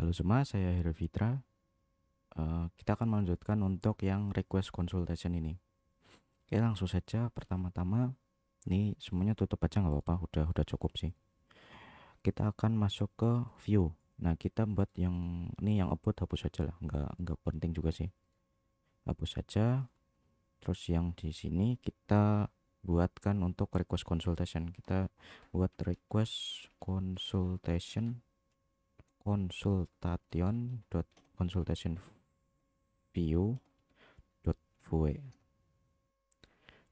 Halo semua, saya Hero Fitra. Kita akan melanjutkan untuk yang request consultation ini. Oke, langsung saja. Pertama-tama, ini semuanya tutup aja nggak apa-apa. Udah cukup sih. Kita akan masuk ke view. Nah, kita buat yang ini yang upload hapus saja lah. Nggak penting juga sih. Hapus saja. Terus yang di sini kita buatkan untuk request consultation. Kita buat request consultation view.vue.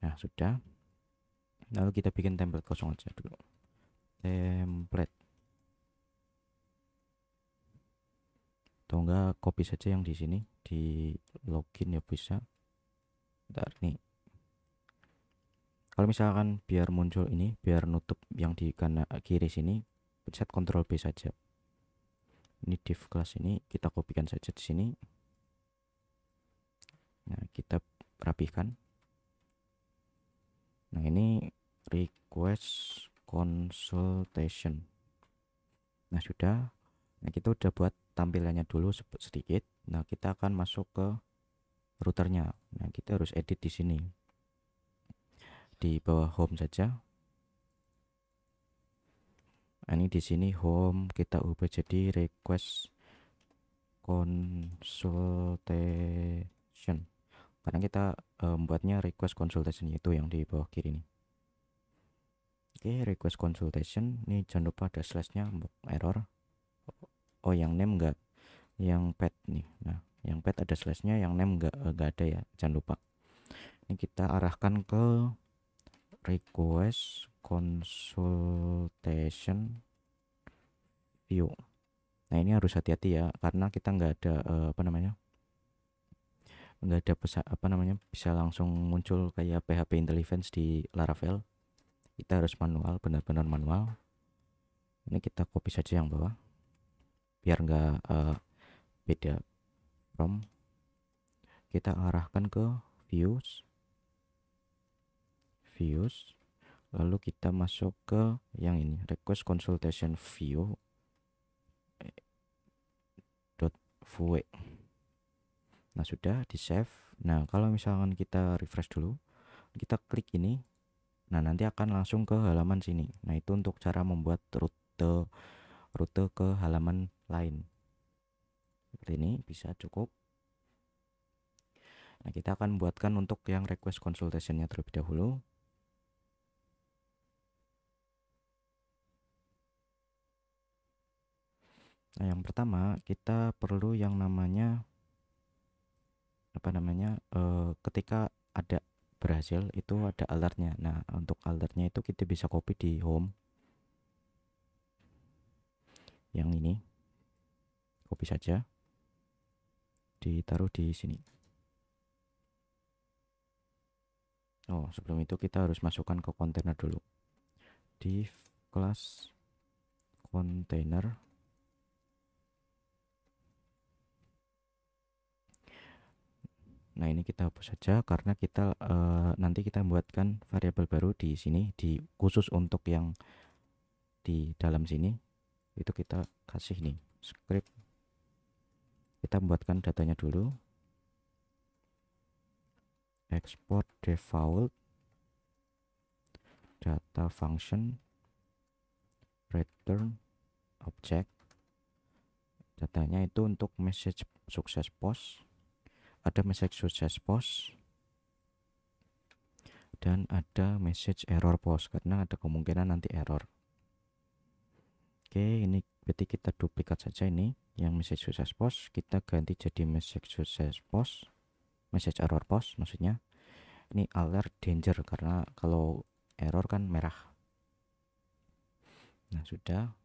Nah, sudah. Lalu kita bikin template kosong aja dulu. Template. Atau enggak copy saja yang di sini, di login ya bisa. Bentar nih. Kalau misalkan biar muncul ini, biar nutup yang di kanan kiri sini, pencet Ctrl B saja. Ini div class ini kita kopikan saja di sini. Nah, kita rapikan. Nah, ini request consultation. Nah, sudah. Nah, kita udah buat tampilannya dulu sedikit. Nah, kita akan masuk ke routernya. Nah, kita harus edit di sini. Di bawah home saja. Nah, ini di sini home kita ubah jadi request consultation. Karena kita membuatnya request consultation itu yang di bawah kiri nih. Oke, request consultation. Ini jangan lupa ada slashnya untuk error. Oh, yang name enggak, yang pet nih. Nah, yang pet ada slashnya, yang name enggak ada ya, jangan lupa. Ini kita arahkan ke request consultation view. Nah, ini harus hati-hati ya, karena kita nggak ada nggak ada bisa langsung muncul kayak PHP Intelligence di Laravel. Kita harus manual, benar-benar manual. Ini kita copy saja yang bawah biar nggak beda from. Kita arahkan ke views, lalu kita masuk ke yang ini request consultation view .vue. Nah, sudah di save. Nah, kalau misalkan kita refresh dulu, kita klik ini, nah nanti akan langsung ke halaman sini. Nah, itu untuk cara membuat rute ke halaman lain. Seperti ini bisa cukup. Nah, kita akan buatkan untuk yang request consultation-nya terlebih dahulu. Nah, yang pertama kita perlu yang namanya ketika ada berhasil itu ada alertnya. Nah, untuk alertnya itu kita bisa copy di home. Yang ini copy saja, ditaruh di sini. Oh, sebelum itu kita harus masukkan ke kontainer dulu. Div class container. Nah, ini kita hapus saja karena kita nanti kita membuatkan variabel baru di sini di khusus untuk yang di dalam sini. Itu kita kasih nih script. Kita membuatkan datanya dulu. Export default data function return object. Datanya itu untuk message sukses post. Ada message sukses post dan ada message error post karena ada kemungkinan nanti error. Oke, ini berarti kita duplikat saja ini yang message sukses post, kita ganti jadi message sukses post, message error post maksudnya. Ini alert danger karena kalau error kan merah. Nah, sudah.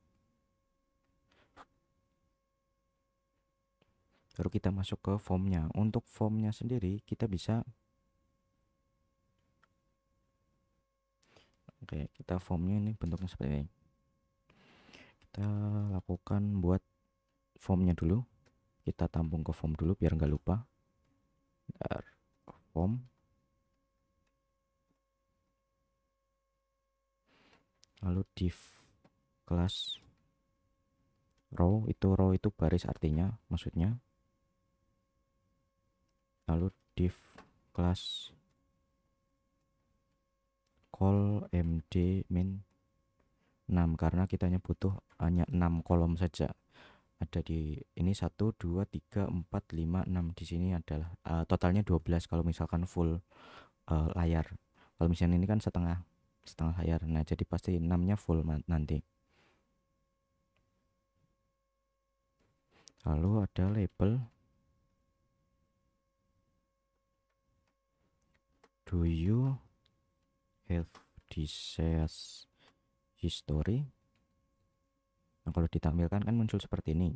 Baru kita masuk ke formnya. Untuk formnya sendiri kita bisa kita formnya ini bentuknya seperti ini. Kita lakukan buat formnya dulu. Kita tampung ke form dulu biar nggak lupa. Form. Lalu div class row itu baris artinya, maksudnya. Lalu div kelas call md min 6 karena kita hanya butuh hanya 6 kolom saja. Ada di ini 1 2 3 4 5 6. Di sini adalah totalnya 12 kalau misalkan full layar. Kalau misalnya ini kan setengah layar. Nah, jadi pasti 6-nya full nanti. Lalu ada label do you have disease history. Nah, kalau ditampilkan kan muncul seperti ini.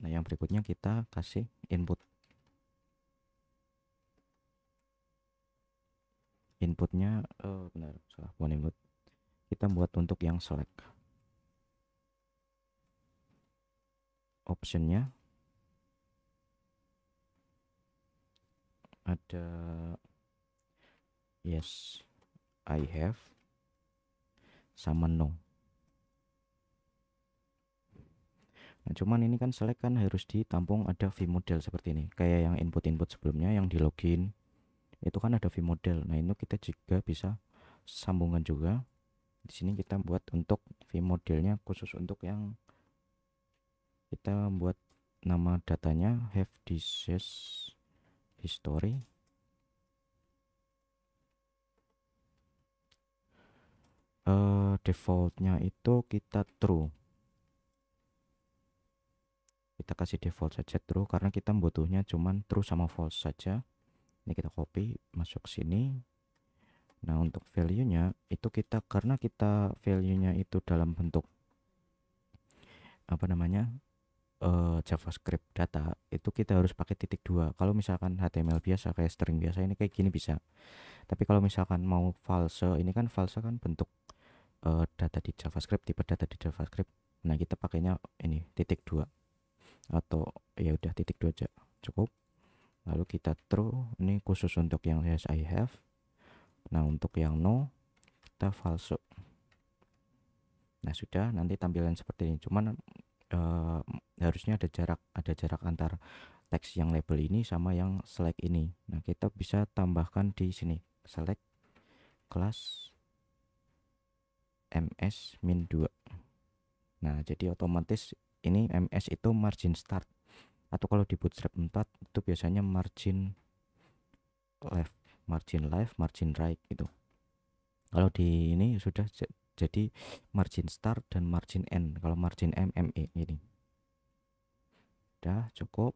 Nah, yang berikutnya kita kasih input. Inputnya benar, salah, bukan input. Kita buat untuk yang select. Optionnya ada yes, I have, sama no. Nah, cuman ini kan select kan harus ditampung ada vModel seperti ini. Kayak yang input-input sebelumnya yang di login itu kan ada vModel. Nah, ini kita juga bisa sambungan juga. Di sini kita buat untuk vModelnya khusus untuk yang kita buat nama datanya have disease history. Defaultnya itu kita true. Kita kasih default saja true karena kita butuhnya cuman true sama false saja. Ini kita copy masuk sini. Nah, untuk value-nya itu kita karena kita value-nya itu dalam bentuk apa namanya JavaScript data, itu kita harus pakai titik 2. Kalau misalkan HTML biasa kayak string biasa ini kayak gini bisa. Tapi kalau misalkan mau false, ini kan false kan bentuk data di JavaScript, tipe data di JavaScript. Nah, kita pakainya ini titik 2 atau ya udah titik 2 aja cukup. Lalu kita true, ini khusus untuk yang yes I have. Nah, untuk yang no kita false. Nah, sudah, nanti tampilan seperti ini. Cuman harusnya ada jarak antar teks yang label ini sama yang select ini. Nah, kita bisa tambahkan di sini select kelas ms-2. Nah, jadi otomatis ini ms itu margin start, atau kalau di Bootstrap 4 itu biasanya margin left, margin right gitu. Kalau di ini sudah jadi margin start dan margin end. Kalau margin ME ini udah cukup.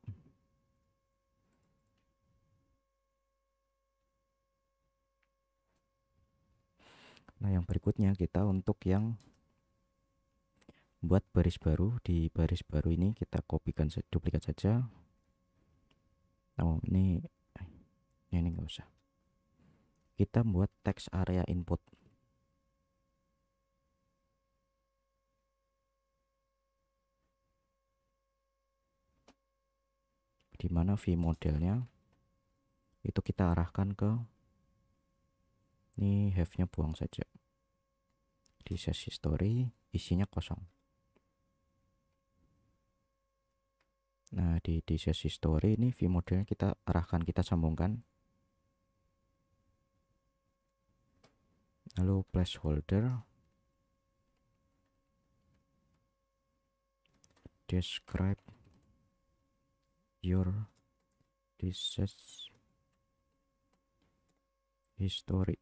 Nah, yang berikutnya kita untuk yang buat baris baru. Di baris baru ini kita kopikan duplikat saja. Oh, ini enggak usah. Kita buat text area input. Di mana vModelnya itu kita arahkan ke ini, have-nya buang saja. Di sesi history isinya kosong. Nah, di sesi history ini vModelnya kita arahkan, kita sambungkan. Lalu placeholder describe your disease history.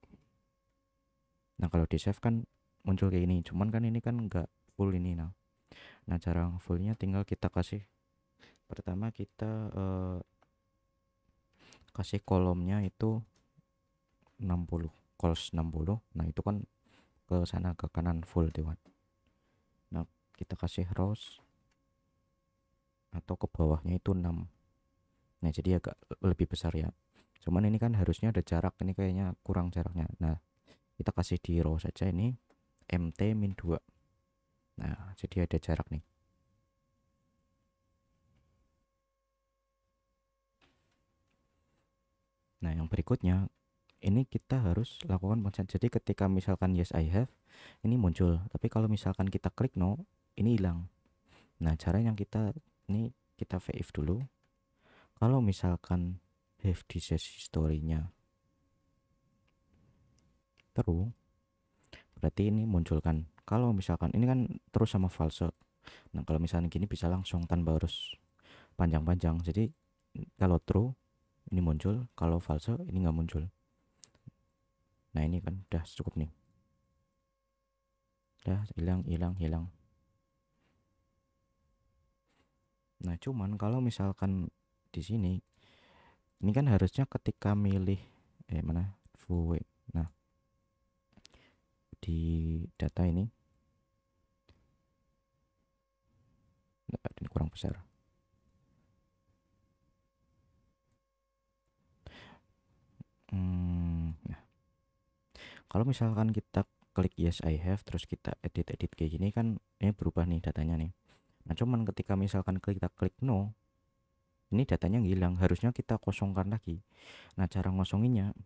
Nah, kalau di save kan muncul kayak ini, cuman kan ini kan enggak full ini. Nah, cara fullnya tinggal kita kasih, pertama kita kasih kolomnya itu 60, calls 60. Nah, itu kan ke sana ke kanan full tuh. Nah, kita kasih rows atau ke bawahnya itu 6. Nah, jadi agak lebih besar ya. Cuman ini kan harusnya ada jarak, ini kayaknya kurang jaraknya. Nah, kita kasih di row saja ini mt-2. Nah, jadi ada jarak nih. Nah, yang berikutnya ini kita harus lakukan pencet. Jadi ketika misalkan yes I have, ini muncul. Tapi kalau misalkan kita klik no, ini hilang. Nah, cara yang kita ini kita if dulu. Kalau misalkan have disease history-nya true, berarti ini munculkan. Kalau misalkan ini kan terus sama false. Nah, kalau misalnya gini bisa langsung tanpa harus panjang-panjang. Jadi kalau true ini muncul, kalau false ini nggak muncul. Nah, ini kan udah cukup nih. Udah hilang. Nah, cuman kalau misalkan di sini ini kan harusnya ketika milih mana VW. Nah, di data ini kurang besar. Nah, kalau misalkan kita klik yes I have terus kita edit kayak gini kan ini berubah nih datanya nih. Nah, cuman ketika misalkan kita klik no, ini datanya hilang. Harusnya kita kosongkan lagi. Nah, cara ngosonginnya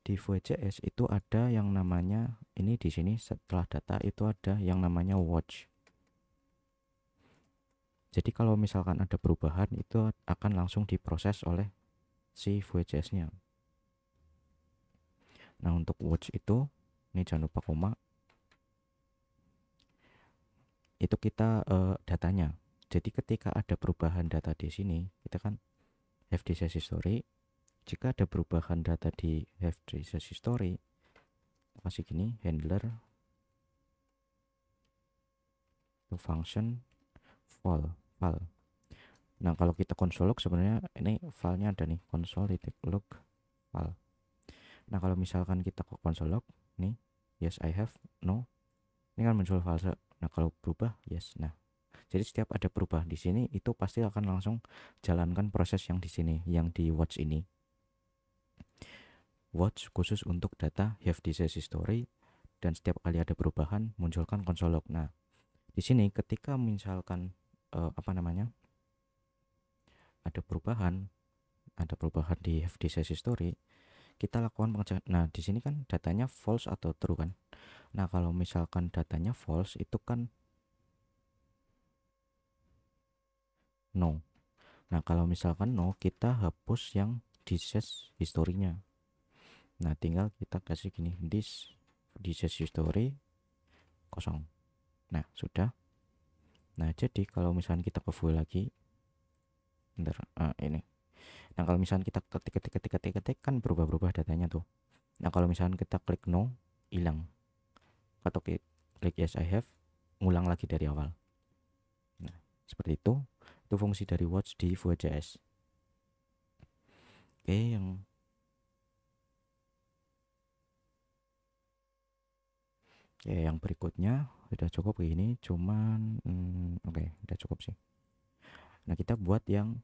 di VJS itu ada yang namanya ini di sini setelah data itu ada yang namanya watch. Jadi kalau misalkan ada perubahan itu akan langsung diproses oleh si VJS-nya. Nah, untuk watch itu ini jangan lupa koma. Itu kita datanya. Jadi ketika ada perubahan data di sini, kita kan have disease history. Jika ada perubahan data di have disease history, kasih gini handler to function file. Nah, kalau kita console log sebenarnya ini filenya ada nih, console log file. Nah, kalau misalkan kita ke console log nih, yes I have, no, ini kan muncul false. Nah, kalau berubah yes. Nah, jadi setiap ada perubahan di sini itu pasti akan langsung jalankan proses yang di sini, yang di watch ini. Watch khusus untuk data have disease history, dan setiap kali ada perubahan munculkan console log. Nah, di sini ketika misalkan ada perubahan di have disease history, kita lakukan pengecekan. Nah, di sini kan datanya false atau true kan. Nah, kalau misalkan datanya false itu kan no. Nah, kalau misalkan no, kita hapus yang disease history-nya. Nah, tinggal kita kasih gini, this disease history kosong. Nah, sudah. Nah, jadi kalau misalkan kita ke full lagi, ini. Nah, kalau misalkan kita ketik kan berubah-ubah datanya tuh. Nah, kalau misalkan kita klik no, hilang. Atau klik yes I have, ngulang lagi dari awal. Nah, seperti itu. Itu fungsi dari watch di Vue.js. Oke, yang berikutnya udah cukup ini, cuman oke, udah cukup sih. Nah, kita buat yang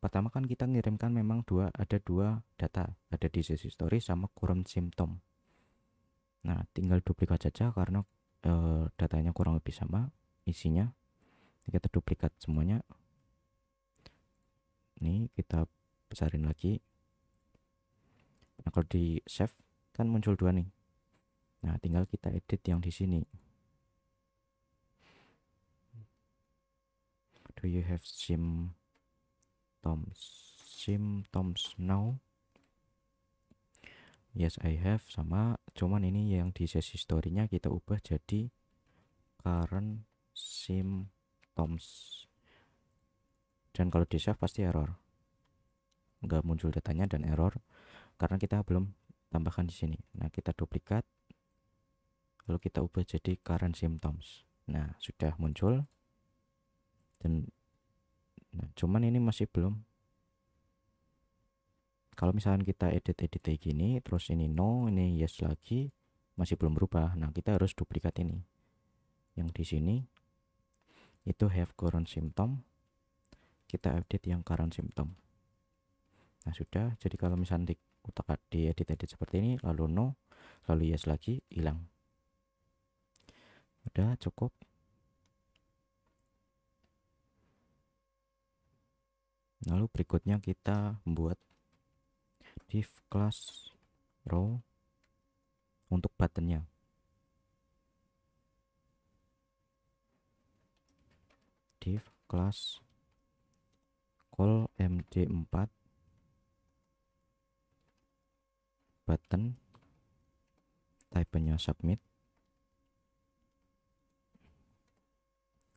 pertama kan kita ngirimkan memang ada dua data, ada disease history sama current symptom. Nah, tinggal duplikat saja karena datanya kurang lebih sama isinya. Kita duplikat semuanya. Ini kita besarin lagi. Nah, kalau di save kan muncul dua nih. Nah, tinggal kita edit yang di sini. Do you have symptoms now? Yes I have, sama, cuman ini yang disease history-nya kita ubah jadi current symptoms. Dan kalau di save pasti error, nggak muncul datanya dan error karena kita belum tambahkan di sini. Nah, kita duplikat, lalu kita ubah jadi current symptoms. Nah, sudah muncul. Dan nah, cuman ini masih belum. Kalau misalkan kita edit kayak gini, terus ini no, ini yes lagi, masih belum berubah. Nah, kita harus duplikat ini. Yang di sini itu have current symptom, kita edit yang current symptom. Nah, sudah. Jadi kalau misalnya di edit seperti ini, lalu no, lalu yes lagi, hilang. Udah cukup. Lalu berikutnya kita membuat div class row untuk buttonnya. Div class call md4 button, type-nya submit,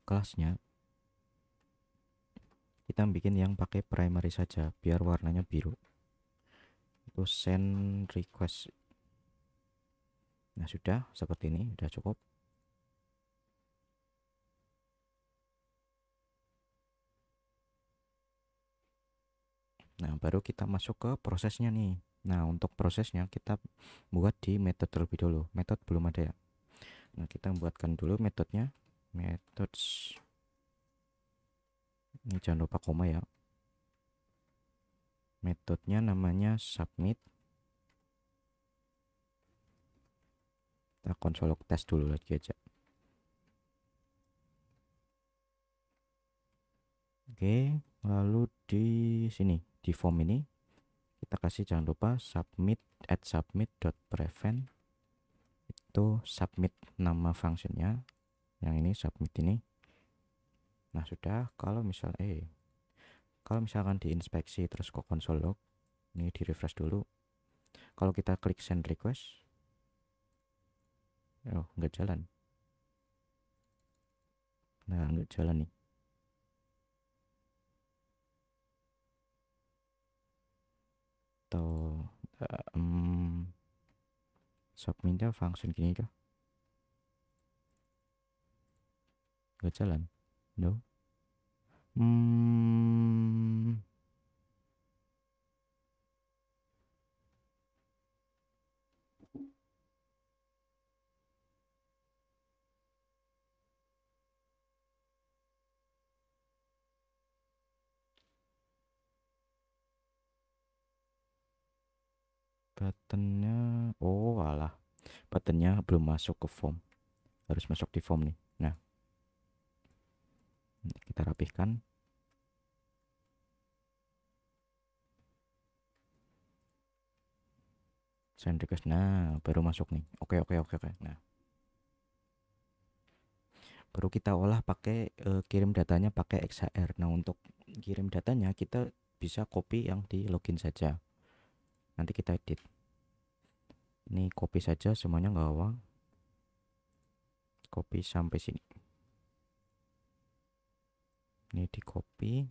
kelasnya kita bikin yang pakai primary saja biar warnanya biru, itu send request. Nah sudah seperti ini, sudah cukup. Nah baru kita masuk ke prosesnya nih. Nah untuk prosesnya kita buat di method terlebih dulu, method belum ada ya. Nah kita buatkan dulu metodenya, methods, ini jangan lupa koma ya. Metodenya namanya submit. Kita konsol log test dulu lagi aja. Oke, lalu di sini di form ini kita kasih, jangan lupa submit at submit.prevent, itu submit nama functionnya, yang ini submit ini. Nah sudah, kalau misalkan diinspeksi terus ke console log, ini di refresh dulu. Kalau kita klik send request, oh nggak jalan. Nah nggak jalan nih. Atau submitnya function gini kah? Nggak jalan. No. Buttonnya, oh alah, buttonnya belum masuk ke form, harus masuk di form nih. Nah kita rapihkan. Send request, nah baru masuk nih. Oke. Nah baru kita olah pakai kirim datanya pakai XHR. Nah untuk kirim datanya kita bisa copy yang di login saja, nanti kita edit. Ini copy saja semuanya, nggak apa, copy sampai sini. Ini di copy.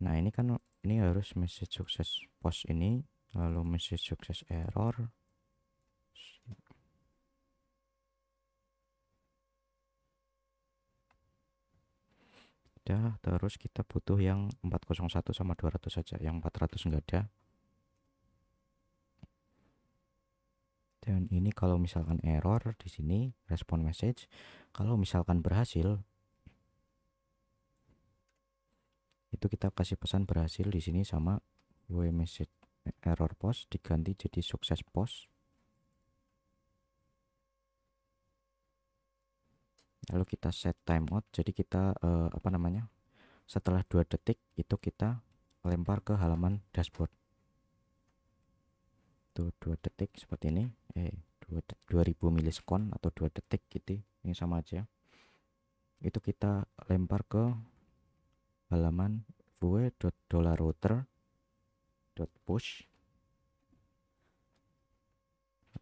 Nah ini kan ini harus message sukses post ini, lalu message sukses error. Udah, terus kita butuh yang 401 sama 200 saja, yang 400 enggak ada. Dan ini kalau misalkan error di sini respon message, kalau misalkan berhasil itu kita kasih pesan berhasil di sini sama message error post diganti jadi sukses post. Lalu kita set timeout, jadi kita setelah 2 detik itu kita lempar ke halaman dashboard. Tuh 2 detik seperti ini, 2000 milisekon atau 2 detik gitu, ini sama aja. Itu kita lempar ke halaman vue.$router.push,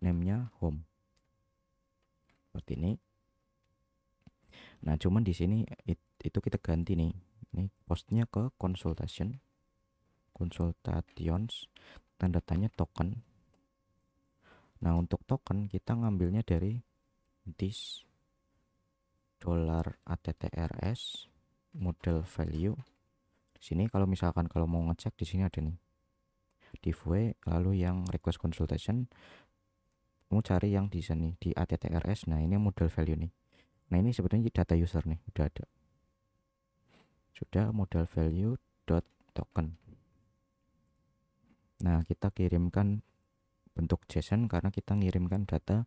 name-nya home. Seperti ini. Nah, cuman di sini itu kita ganti nih. Ini postnya ke consultations, tanda tanya token. Nah, untuk token kita ngambilnya dari this $ATTRS model value. Di sini kalau misalkan kalau mau ngecek di sini ada nih div lalu yang request consultation, kamu cari yang di sini di ATTRS. Nah ini model value nih. Nah ini sebetulnya data user nih, udah ada, sudah model value dot token. Nah kita kirimkan bentuk JSON karena kita ngirimkan data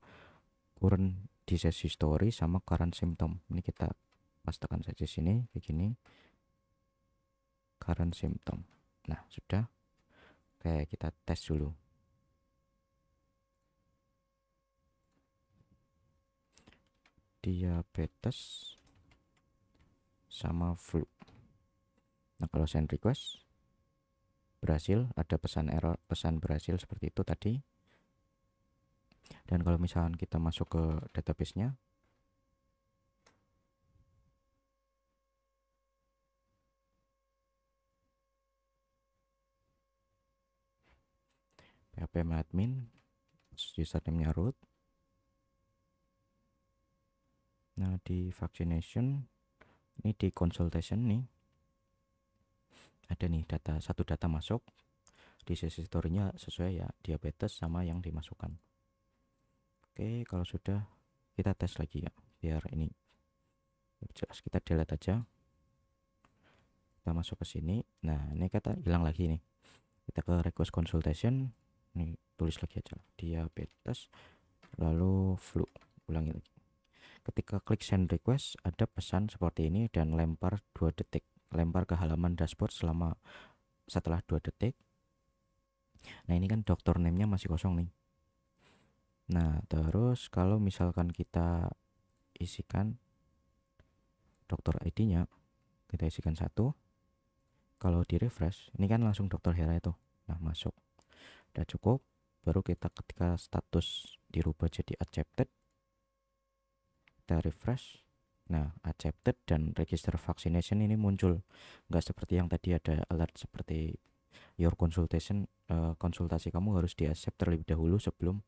current disease history sama current symptom. Ini kita pastekan saja sini kayak gini. current symptom. Nah, sudah. Oke, kita tes dulu. Diabetes sama flu. Nah, kalau send request berhasil, ada pesan error, pesan berhasil seperti itu tadi. Dan kalau misalkan kita masuk ke database-nya, php-admin, username-nya root. Nah, di vaccination ini di consultation nih ada nih satu data masuk di sesi story-nya sesuai ya, diabetes sama yang dimasukkan. Oke, kalau sudah kita tes lagi ya, biar ini jelas. Kita delete aja, kita masuk ke sini. Nah, ini kata hilang lagi nih, kita ke request consultation nih, tulis lagi aja diabetes lalu flu, ulangi lagi. Ketika klik send request ada pesan seperti ini dan lempar 2 detik, lempar ke halaman dashboard setelah 2 detik. Nah, ini kan dokter name-nya masih kosong nih. Nah, terus kalau misalkan kita isikan dokter ID-nya, kita isikan 1. Kalau di refresh, ini kan langsung dokter Hera itu. Nah, masuk. Udah cukup. Baru kita ketika status dirubah jadi accepted, kita refresh. Nah, accepted dan register vaccination ini muncul. Nggak seperti yang tadi ada alert seperti your consultation, konsultasi kamu harus di accept terlebih dahulu sebelum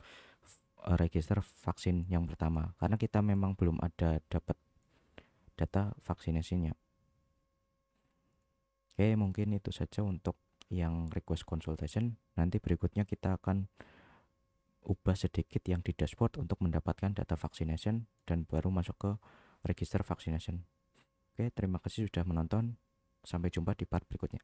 register vaksin yang pertama, karena kita memang belum ada dapat data vaksinasinya. Oke, mungkin itu saja untuk yang request consultation. Nanti berikutnya kita akan ubah sedikit yang di dashboard untuk mendapatkan data vaccination dan baru masuk ke register vaccination. Oke, terima kasih sudah menonton. Sampai jumpa di part berikutnya.